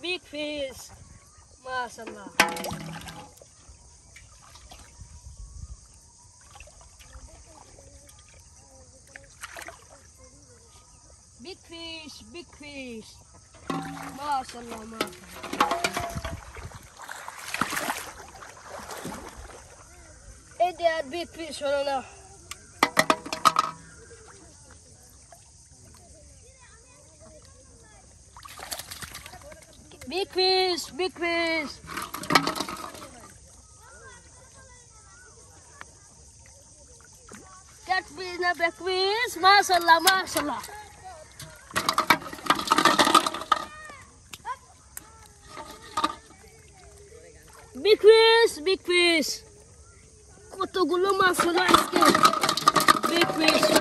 big fish. Maşallah. Big fish, big fish. Maşallah, maşallah. Hey, Dad, big fish, wala na. Big fish, big fish. Catfish na big fish. Maşallah, maşallah. Big fish, big fish. কতগুলো মাছ হলো আজকে। Big fish.